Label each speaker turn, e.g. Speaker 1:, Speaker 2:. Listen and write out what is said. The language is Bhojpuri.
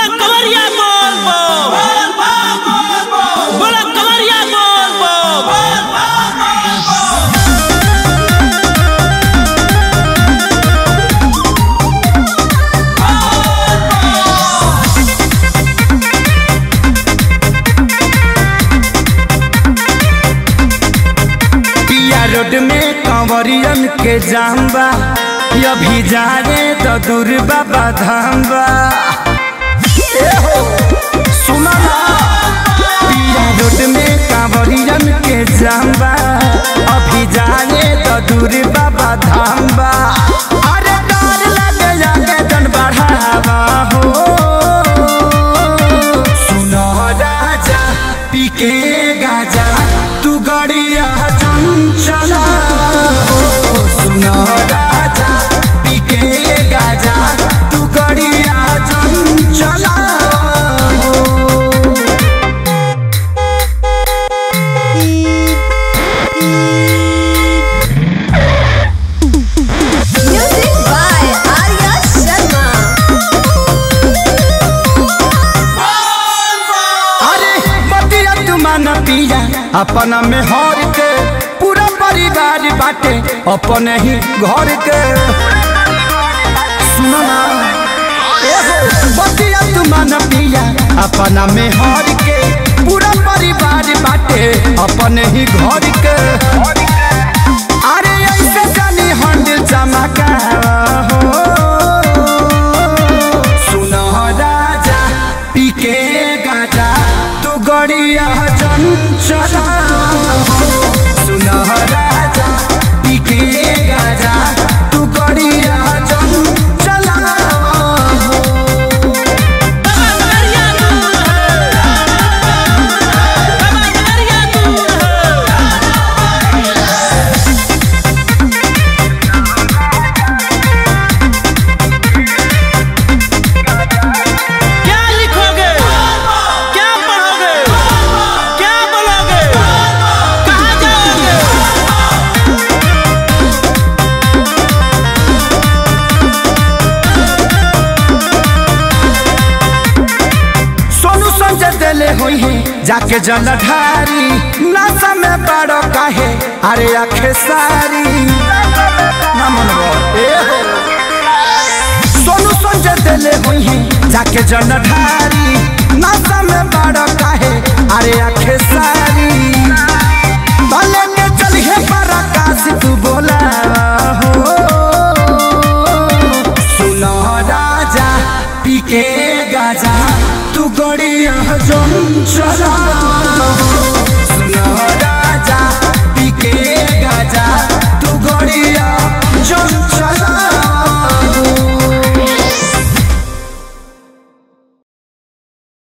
Speaker 1: बोला कवरिया बोल बोला कवरिया बोल
Speaker 2: पिया रोड में कंवरियन के जाम्बा अभी जाने तो दूर बाबा धाम्बा सुना पिया रोड में कंवरियन के जाम्बा अभी जाने तो दूर बाबा धाम्बा अरे डर लगे जाके जन बढ़ावा हो सुनो राजा पी के गाजा तू गड़िया चंचला हो सुनो राजा पी के गाजा तू गड़िया Chanchala
Speaker 3: Music by Arya Sharma.
Speaker 2: अरे बतिया तुमान पिया अपना में हर के पूरा परिवार बाटे अपने ही घर के सुनो ना बतिया तुमान पिया अपना में हर के पूरा परिवार बाटे अपने ही घर के अरे ऐसे जानी हंड चमका हो सुनो राजा पी के गाजा तू गड़िया चंचला सुनो राजा पी के गाजा तू गड़िया चंचला
Speaker 1: क्या लिखोगे क्या पढ़ोगे क्या बोलोगे कहाँ जाओगे।
Speaker 2: सोनू संजय दिले हुई है जाके जलधारी नशा में बड़ो काहे अरे आखे सारी ना मनवा सोनू संजय दिले हुई है जाके जलधारी नशा में बड़ो काहे अरे आखे सारी भले के चलिए पराकाश तू बोला हो सुनो राजा पी के गाजा तू गड़िया चंचला